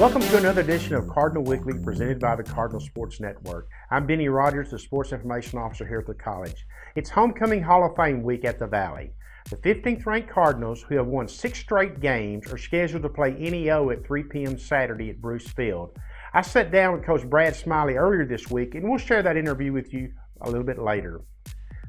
Welcome to another edition of Cardinal Weekly presented by the Cardinal Sports Network. I'm Benny Rogers, the Sports Information Officer here at the college. It's Homecoming Hall of Fame week at the Valley. The 15th ranked Cardinals, who have won 6 straight games, are scheduled to play NEO at 3 p.m. Saturday at Bruce Field. I sat down with Coach Brad Smiley earlier this week, and we'll share that interview with you a little bit later.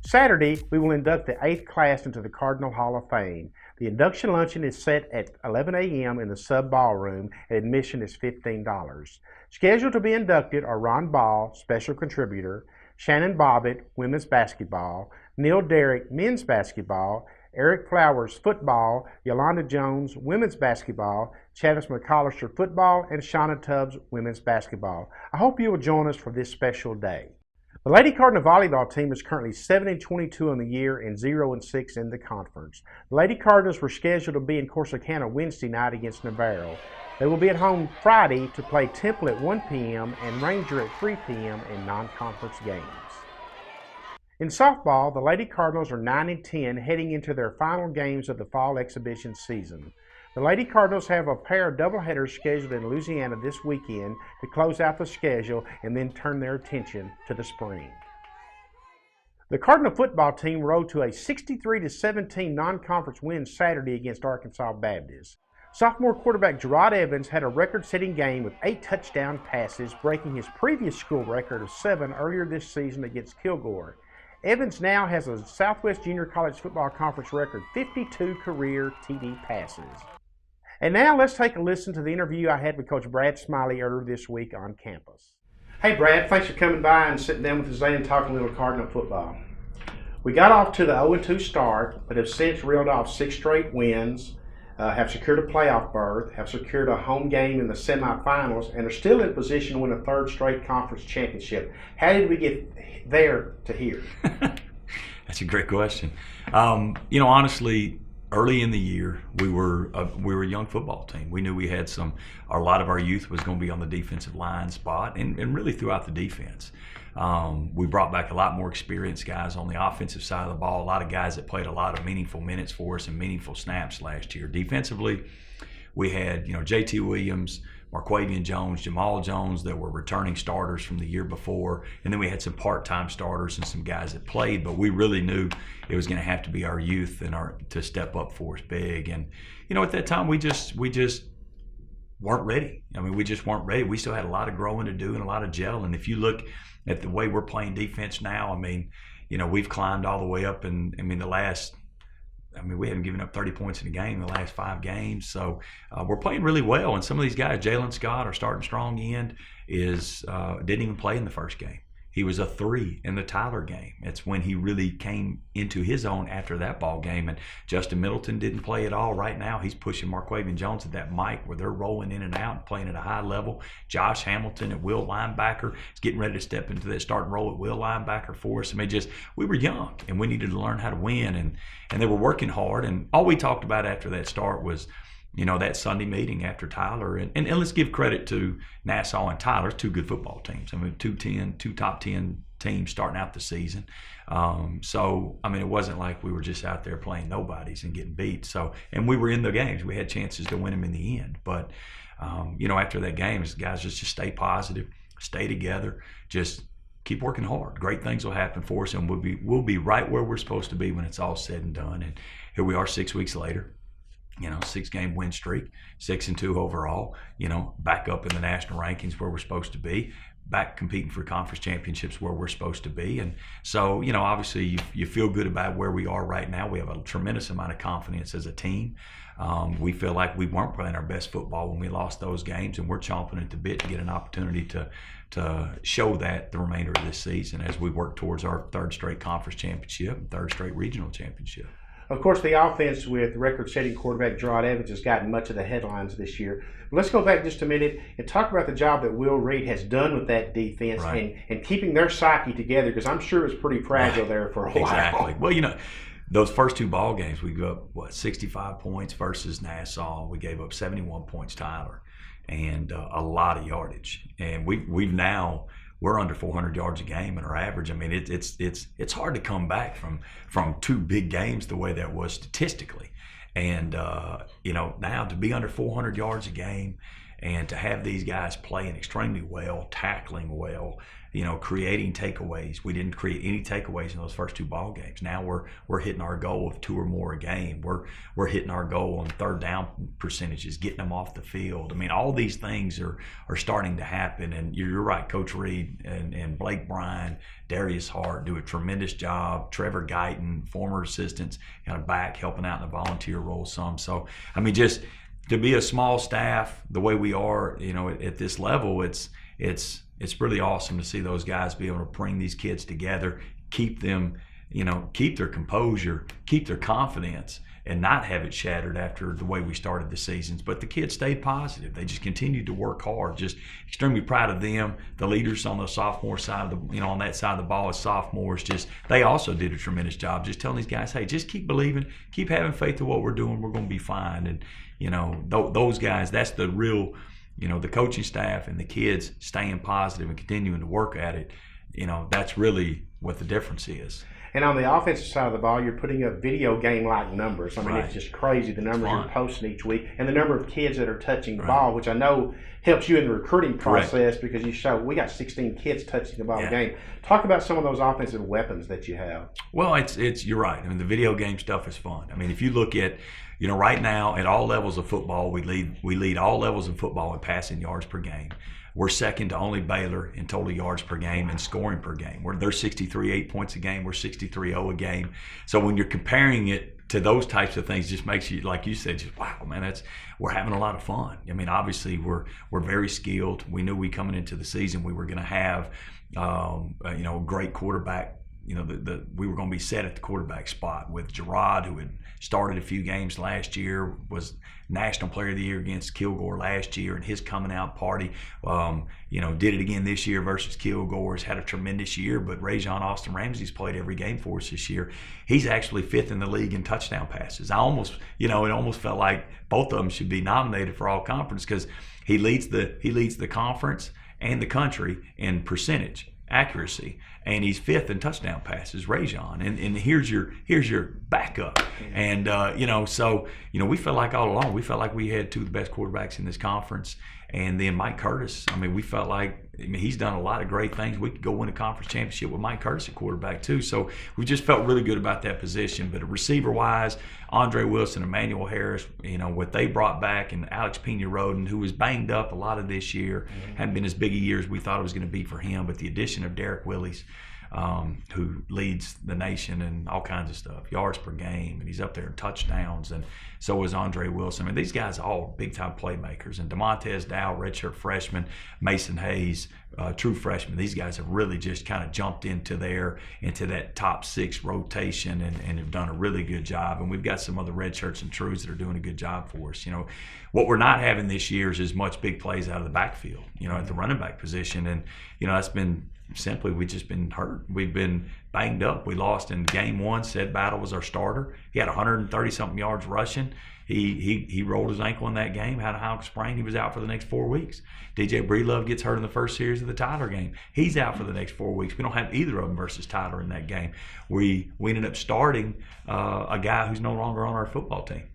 Saturday, we will induct the 8th class into the Cardinal Hall of Fame. The induction luncheon is set at 11 a.m. in the sub ballroom, and admission is $15. Scheduled to be inducted are Ron Ball, special contributor, Shannon Bobbitt, women's basketball, Neil Derrick, men's basketball, Eric Flowers, football, Yolanda Jones, women's basketball, Chavis McCollister, football, and Shauna Tubbs, women's basketball. I hope you will join us for this special day. The Lady Cardinal volleyball team is currently 7-22 on the year and 0-6 in the conference. The Lady Cardinals were scheduled to be in Corsicana Wednesday night against Navarro. They will be at home Friday to play Temple at 1 p.m. and Ranger at 3 p.m. in non-conference games. In softball, the Lady Cardinals are 9-10 heading into their final games of the fall exhibition season. The Lady Cardinals have a pair of doubleheaders scheduled in Louisiana this weekend to close out the schedule and then turn their attention to the spring. The Cardinal football team rode to a 63-17 non-conference win Saturday against Arkansas Baptist. Sophomore quarterback Gerard Evans had a record-setting game with 8 touchdown passes, breaking his previous school record of 7 earlier this season against Kilgore. Evans now has a Southwest Junior College Football Conference record 52 career TD passes. And now let's take a listen to the interview I had with Coach Brad Smiley earlier this week on campus. Hey Brad, thanks for coming by and sitting down with us today and talking a little Cardinal football. We got off to the 0-2 start, but have since reeled off 6 straight wins, have secured a playoff berth, have secured a home game in the semifinals, and are still in position to win a 3rd straight conference championship. How did we get there to here? That's a great question. Honestly, early in the year, we were a young football team. We knew we had a lot of our youth was going to be on the defensive line spot and really throughout the defense. We brought back a lot more experienced guys on the offensive side of the ball, a lot of guys that played a lot of meaningful minutes for us and meaningful snaps last year. Defensively, we had, J.T. Williams, Marquavian Jones, Jamal Jones that were returning starters from the year before, and then we had some part-time starters and some guys that played, but we really knew it was going to have to be our youth and to step up for us big. And at that time we just weren't ready. We just weren't ready. We still had a lot of growing to do and a lot of gel. And if you look at the way we're playing defense now, we've climbed all the way up, and we haven't given up 30 points in a game in the last 5 games. So we're playing really well. And some of these guys, Jalen Scott, our starting strong end, didn't even play in the first game. He was a 3 in the Tyler game. It's when he really came into his own after that ball game. And Justin Middleton didn't play at all. Right now, he's pushing Marquavian Jones at that mic where they're rolling in and out and playing at a high level. Josh Hamilton at will linebacker is getting ready to step into that starting role at will linebacker for us. We were young and we needed to learn how to win. And they were working hard. And all we talked about after that start was, that Sunday meeting after Tyler. And let's give credit to Nassau and Tyler, 2 good football teams. 2 top 10 teams starting out the season. It wasn't like we were just out there playing nobodies and getting beat. And we were in the games. We had chances to win them in the end. But, after that game, guys just stay positive, stay together, just keep working hard. Great things will happen for us, and we'll be right where we're supposed to be when it's all said and done. And here we are 6 weeks later. 6-game win streak, 6-2 overall, back up in the national rankings where we're supposed to be, back competing for conference championships where we're supposed to be. And so, obviously you feel good about where we are right now. We have a tremendous amount of confidence as a team. We feel like we weren't playing our best football when we lost those games, and we're chomping at the bit to get an opportunity to show that the remainder of this season as we work towards our 3rd straight conference championship and 3rd straight regional championship. Of course, the offense with record-setting quarterback Gerard Evans has gotten much of the headlines this year. But let's go back just a minute and talk about the job that Will Reed has done with that defense, right, and keeping their psyche together, because I'm sure it was pretty fragile there for a while. Exactly. Well, those first 2 ball games, we gave up, 65 points versus Nassau. We gave up 71 points Tyler, and a lot of yardage. And we've now – we're under 400 yards a game in our average. It's hard to come back from 2 big games the way that was statistically. And now to be under 400 yards a game And to have these guys playing extremely well, tackling well, creating takeaways. We didn't create any takeaways in those first 2 ball games. Now we're hitting our goal of 2 or more a game. We're hitting our goal on third down percentages, getting them off the field. I mean, all these things are starting to happen. And you're right, Coach Reed and Blake Bryan, Darius Hart do a tremendous job. Trevor Guyton, former assistants, kind of back helping out in the volunteer role some. So, I mean, just to be a small staff the way we are, at this level, it's really awesome to see those guys be able to bring these kids together, keep them, keep their composure, keep their confidence, and not have it shattered after the way we started the seasons. But the kids stayed positive. They just continued to work hard. Just extremely proud of them. The leaders on the sophomore side of the, on that side of the ball as sophomores, they also did a tremendous job just telling these guys, hey, just keep believing, keep having faith in what we're doing. We're going to be fine. And, those guys, that's the real, the coaching staff and the kids staying positive and continuing to work at it, that's really what the difference is. And on the offensive side of the ball, you're putting up video game-like numbers. I mean, Right. It's just crazy, the numbers you're posting each week and the number of kids that are touching the Right. ball, which I know helps you in the recruiting Correct. process because you show we got 16 kids touching the ball a Yeah. game. Talk about some of those offensive weapons that you have. Well, it's you're right. I mean, the video game stuff is fun. I mean, if you look at, right now at all levels of football, we lead all levels of football in passing yards per game. We're second to only Baylor in total yards per game and scoring per game. They're 63.8 points a game. We're 63.0 a game. So when you're comparing it to those types of things, just makes you, like you said, just wow, man, we're having a lot of fun. I mean, obviously we're very skilled. We knew coming into the season we were going to have a great quarterback. We were going to be set at the quarterback spot with Gerard, who had started a few games last year, was National Player of the Year against Kilgore last year, and his coming out party, did it again this year versus Kilgore. Has had a tremendous year, but Rajon Austin Ramsey's played every game for us this year. He's actually 5th in the league in touchdown passes. It almost felt like both of them should be nominated for all conference because he leads the conference and the country in percentage accuracy, and he's 5th in touchdown passes, Rajon, and here's your backup, and we felt like all along we felt like we had 2 of the best quarterbacks in this conference, and then Mike Curtis. I mean, we felt like he's done a lot of great things. We could go win a conference championship with Mike Curtis at quarterback too. So we just felt really good about that position. But receiver-wise, Andre Wilson, Emmanuel Harris, what they brought back, and Alex Pena-Roden, who was banged up a lot of this year, hadn't been as big a year as we thought it was going to be for him. But the addition of Derek Willis, who leads the nation in all kinds of stuff, yards per game, and he's up there in touchdowns, and so is Andre Wilson. I mean, these guys are all big-time playmakers. And DeMontez Dow, redshirt freshman, Mason Hayes, true freshman. These guys have really just kind of jumped into that top 6 rotation and have done a really good job. And we've got some other redshirts and trues that are doing a good job for us. What we're not having this year is as much big plays out of the backfield, at the running back position. And, that's been simply, we've just been hurt. We've been banged up. We lost in game 1. Sid Battle was our starter. He had 130-something yards rushing. He rolled his ankle in that game, had a high sprain. He was out for the next 4 weeks. DJ Breedlove gets hurt in the first series of the Tyler game. He's out for the next 4 weeks. We don't have either of them versus Tyler in that game. We ended up starting a guy who's no longer on our football team,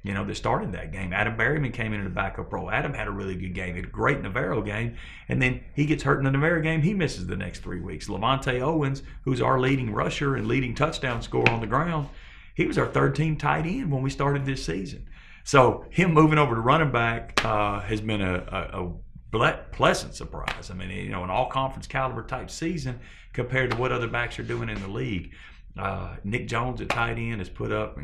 that started that game. Adam Berryman came in the backup role. Adam had a really good game. He had a great Navarro game, and then he gets hurt in the Navarro game. He misses the next 3 weeks. Levante Owens, who's our leading rusher and leading touchdown scorer on the ground, he was our 3rd-team tight end when we started this season. So him moving over to running back has been a pleasant surprise. I mean, an all-conference caliber type season compared to what other backs are doing in the league. Nick Jones at tight end has put up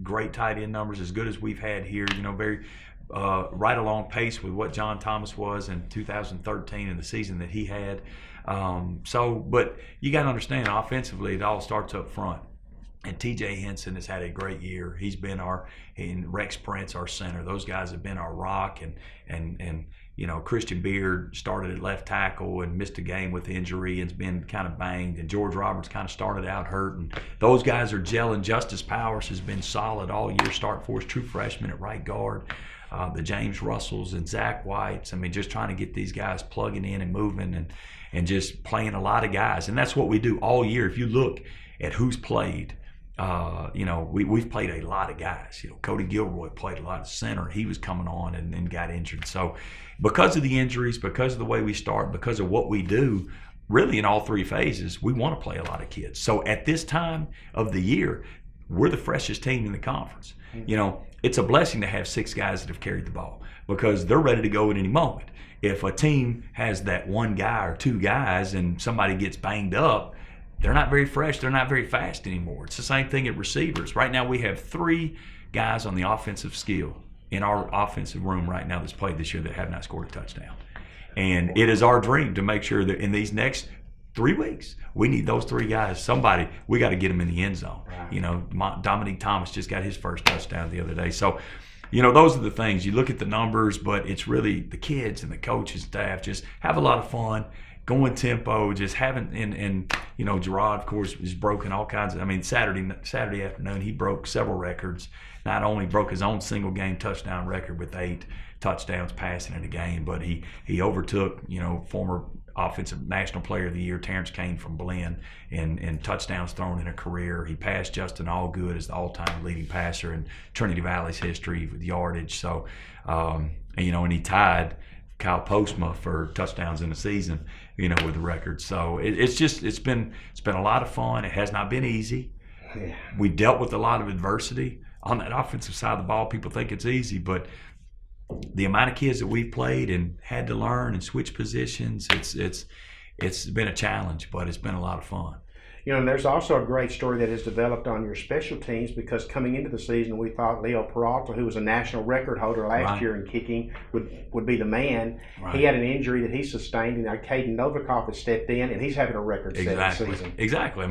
great tight end numbers, as good as we've had here. Very right along pace with what John Thomas was in 2013 and the season that he had. But you got to understand, offensively, it all starts up front. And T.J. Henson has had a great year. He's been and Rex Prince, our center. Those guys have been our rock. And Christian Beard started at left tackle and missed a game with injury and's been kind of banged. And George Roberts kind of started out hurt. And those guys are gelling. Justice Powers has been solid all year, starting for us, true freshman at right guard. The James Russells and Zach Whites. I mean, just trying to get these guys plugging in and moving and just playing a lot of guys. And that's what we do all year. If you look at who's played we've played a lot of guys. Cody Gilroy played a lot of center. He was coming on and got injured. So because of the injuries, because of the way we start, because of what we do, really in all three phases, we want to play a lot of kids. So at this time of the year, we're the freshest team in the conference. It's a blessing to have 6 guys that have carried the ball because they're ready to go at any moment. If a team has that 1 guy or 2 guys and somebody gets banged up, they're not very fresh, they're not very fast anymore. It's the same thing at receivers. Right now we have 3 guys on the offensive skill in our offensive room right now that's played this year that have not scored a touchdown. And it is our dream to make sure that in these next 3 weeks, we need those 3 guys. We got to get them in the end zone. Right. Dominique Thomas just got his first touchdown the other day. So, those are the things. You look at the numbers, but it's really the kids and the coaches, staff just have a lot of fun, going tempo, just having, and Gerard, of course, has broken all kinds of, Saturday afternoon, he broke several records. Not only broke his own single game touchdown record with 8 touchdowns passing in a game, but he overtook, former offensive national player of the year, Terrence Kane from Blinn, in touchdowns thrown in a career. He passed Justin Allgood as the all-time leading passer in Trinity Valley's history with yardage. So, and he tied Kyle Postma for touchdowns in the season, with the record. So it's been a lot of fun. It has not been easy. Yeah. We dealt with a lot of adversity on that offensive side of the ball. People think it's easy, but the amount of kids that we've played and had to learn and switch positions, it's been a challenge, but it's been a lot of fun. There's also a great story that has developed on your special teams because coming into the season, we thought Leo Peralta, who was a national record holder last year in kicking, would be the man. Right. He had an injury that he sustained, and now Caden Novikov has stepped in, and he's having a record-setting season. Exactly.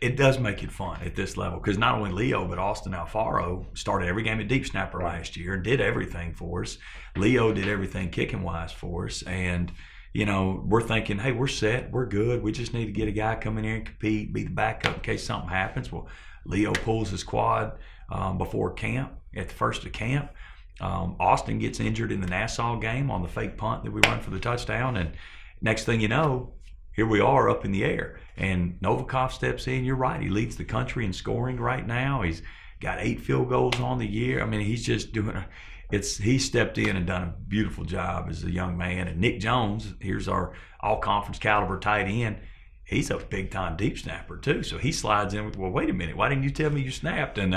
It does make it fun at this level because not only Leo but Austin Alfaro started every game at deep snapper last year and did everything for us. Leo did everything kicking wise for us, and we're thinking, hey, we're set, we're good. We just need to get a guy come in here and compete, be the backup in case something happens. Well, Leo pulls his quad before camp, at the first of camp. Austin gets injured in the Nassau game on the fake punt that we run for the touchdown, and next thing you know, here we are up in the air. And Novikov steps in. You're right. He leads the country in scoring right now. He's got 8 field goals on the year. He's just doing he stepped in and done a beautiful job as a young man. And Nick Jones, here's our all-conference caliber tight end. He's a big-time deep snapper, too. So he slides in with, well, wait a minute. Why didn't you tell me you snapped? And,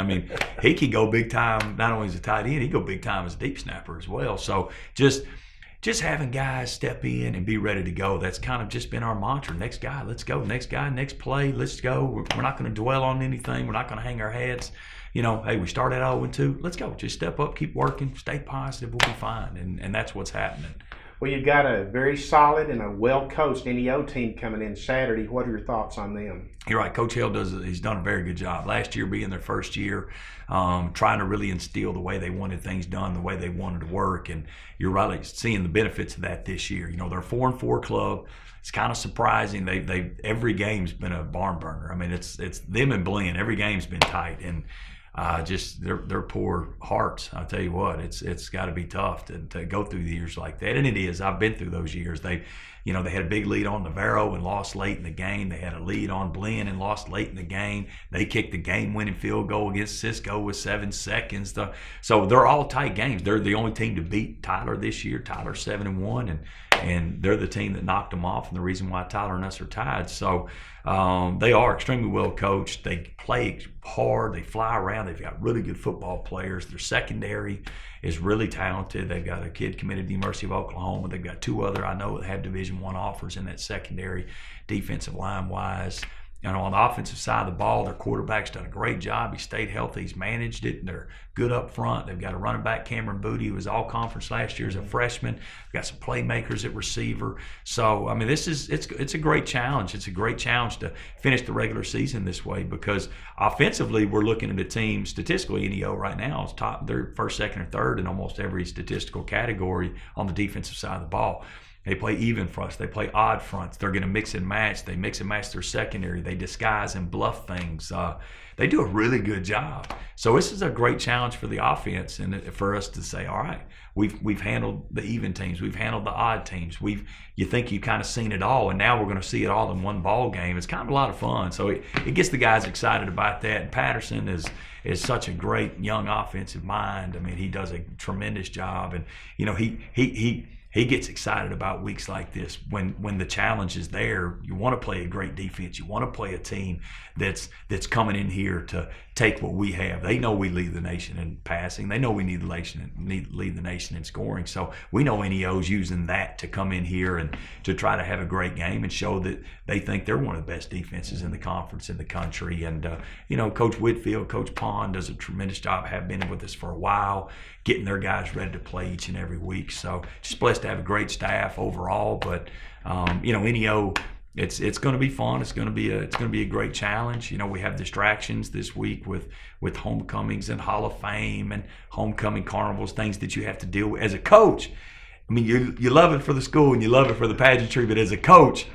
he could go big-time not only as a tight end, he could go big-time as a deep snapper as well. So just having guys step in and be ready to go, that's kind of just been our mantra. Next guy, let's go. Next guy, next play, let's go. We're not going to dwell on anything. We're not going to hang our heads. Hey, we started out 0-2. Let's go. Just step up, keep working, stay positive. We'll be fine. And that's what's happening. Well, you've got a very solid and a well-coached NEO team coming in Saturday. What are your thoughts on them? You're right. Coach Hill he's done a very good job. Last year being their first year, trying to really instill the way they wanted things done, the way they wanted to work. And you're right, seeing the benefits of that this year. They're a 4-4 club. It's kind of surprising. They every game's been a barn burner. It's them and Blinn. Every game's been tight. And just their poor hearts. I'll tell you what, it's got to be tough to go through the years like that, and it is. I've been through those years. They had a big lead on Navarro and lost late in the game. They had a lead on Blinn and lost late in the game. They kicked the game-winning field goal against Cisco with 7 seconds. So they're all tight games. They're the only team to beat Tyler this year. Tyler's 7-1, and they're the team that knocked them off, and the reason why Tyler and us are tied. So they are extremely well coached. They play hard. They fly around. They've got really good football players. Their secondary is really talented. They've got a kid committed to the University of Oklahoma. They've got 2 other I know that have Division I offers in that secondary, defensive line-wise. On the offensive side of the ball, their quarterback's done a great job. He stayed healthy. He's managed it, and they're good up front. They've got a running back, Cameron Booty, who was all-conference last year as a freshman. They've got some playmakers at receiver. So, it's a great challenge. It's a great challenge to finish the regular season this way because offensively, we're looking at a team, statistically, NEO right now is top. They're first, second, or third in almost every statistical category on the defensive side of the ball. They play even fronts. They play odd fronts. They're going to mix and match. They mix and match their secondary. They disguise and bluff things. They do a really good job. So this is a great challenge for the offense and for us to say, all right, we've handled the even teams. We've handled the odd teams. You think you've kind of seen it all, and now we're going to see it all in one ball game. It's kind of a lot of fun. So it gets the guys excited about that. And Patterson is such a great young offensive mind. I mean, he does a tremendous job, and he gets excited about weeks like this when the challenge is there. You want to play a great defense. You want to play a team that's coming in here to take what we have. They know we lead the nation in passing. They know we lead the nation in scoring. So we know NEO's using that to come in here and to try to have a great game and show that they think they're one of the best defenses in the conference, in the country. And Coach Whitfield, Coach Pond does a tremendous job, have been with us for a while, getting their guys ready to play each and every week. So just blessed to have a great staff overall. But NEO, it's going to be fun. It's going to be a great challenge. We have distractions this week with homecomings and Hall of Fame and homecoming carnivals, things that you have to deal with as a coach. I mean, you love it for the school and you love it for the pageantry, but as a coach,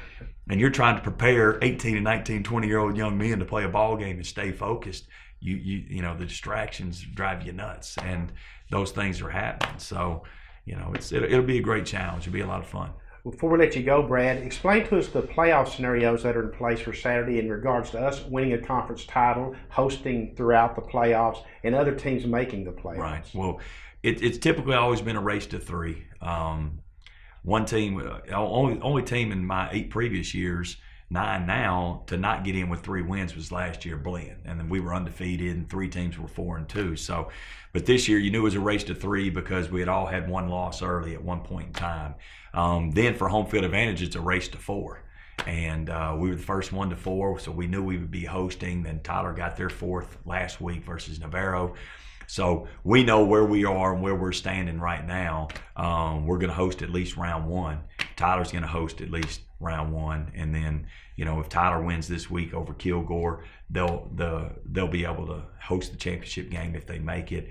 and you're trying to prepare 18 and 19, 20-year-old young men to play a ball game and stay focused, the distractions drive you nuts, and those things are happening. So, it'll be a great challenge. It'll be a lot of fun. Before we let you go, Brad, explain to us the playoff scenarios that are in place for Saturday in regards to us winning a conference title, hosting throughout the playoffs, and other teams making the playoffs. Right. Well, it's typically always been a race to three. One team, only team in my 8 previous years, 9 now, to not get in with 3 wins was last year, Blinn. And then we were undefeated, and 3 teams were 4-2. So, but this year, you knew it was a race to 3 because we had all had 1 loss early at one point in time. Then for home field advantage, it's a race to 4. And we were the first 1 to 4, so we knew we would be hosting. Then Tyler got their 4th last week versus Navarro. So we know where we are and where we're standing right now. We're going to host at least round 1. Tyler's going to host at least round 1, and then if Tyler wins this week over Kilgore, they'll be able to host the championship game if they make it.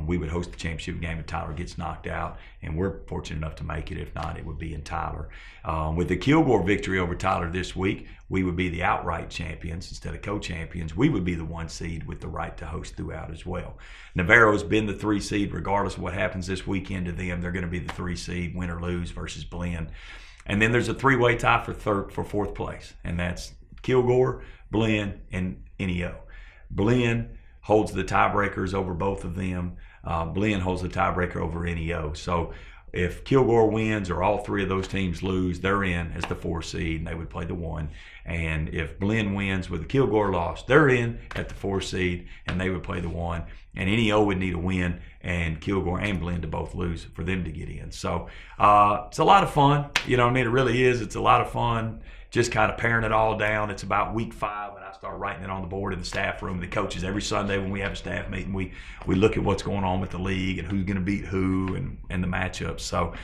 We would host the championship game if Tyler gets knocked out, and we're fortunate enough to make it. If not, it would be in Tyler. With the Kilgore victory over Tyler this week, we would be the outright champions instead of co-champions. We would be the 1 seed with the right to host throughout as well. Navarro's been the 3 seed regardless of what happens this weekend to them. They're going to be the 3 seed, win or lose, versus Blinn. And then there's a 3-way tie for 4th place, and that's Kilgore, Blinn, and NEO. Blinn holds the tiebreakers over both of them. Blinn holds the tiebreaker over NEO. So if Kilgore wins or all 3 of those teams lose, they're in as the 4 seed, and they would play the 1. And if Blinn wins with the Kilgore loss, they're in at the 4 seed, and they would play the 1. And NEO would need a win, and Kilgore and Blinn to both lose for them to get in. So it's a lot of fun. It really is. It's a lot of fun just kind of paring it all down. It's about week 5, and I start writing it on the board in the staff room. The coaches, every Sunday when we have a staff meeting, we look at what's going on with the league and who's going to beat who and the matchups. So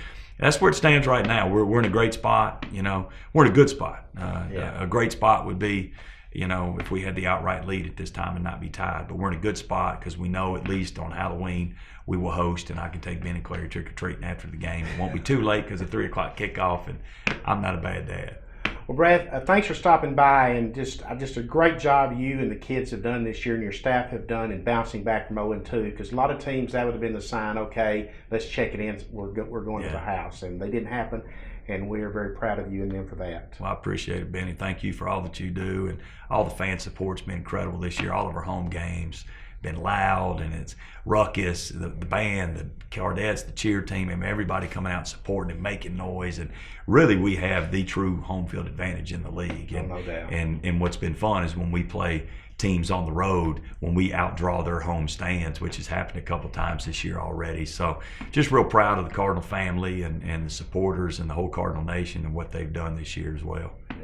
that's where it stands right now. We're in a great spot. We're in a good spot. A great spot would be, if we had the outright lead at this time and not be tied. But we're in a good spot because we know at least on Halloween we will host, and I can take Ben and Clary trick-or-treating after the game. It won't be too late because of 3 o'clock kickoff, and I'm not a bad dad. Well, Brad, thanks for stopping by, and just a great job you and the kids have done this year, and your staff have done in bouncing back from 0-2. Because a lot of teams, that would have been the sign. Okay, let's check it in. We're going to the house, and they didn't happen. And we are very proud of you and them for that. Well, I appreciate it, Benny. Thank you for all that you do, and all the fan support's been incredible this year. All of our home games been loud, and it's ruckus. The band, the Cardettes, the cheer team, and everybody coming out and supporting and making noise. And really, we have the true home field advantage in the league. And, no doubt. And what's been fun is when we play teams on the road, when we outdraw their home stands, which has happened a couple times this year already. So just real proud of the Cardinal family and the supporters and the whole Cardinal Nation and what they've done this year as well. Yeah.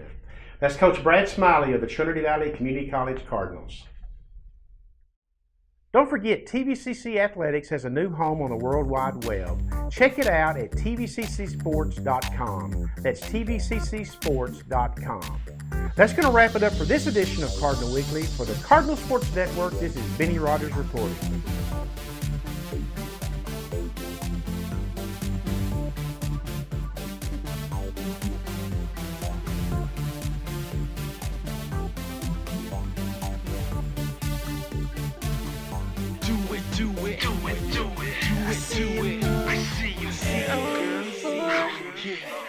That's Coach Brad Smiley of the Trinity Valley Community College Cardinals. Don't forget, TVCC Athletics has a new home on the World Wide Web. Check it out at tvccsports.com. That's tvccsports.com. That's going to wrap it up for this edition of Cardinal Weekly. For the Cardinal Sports Network, this is Benny Rogers reporting. to it. I see you, girl. Yeah.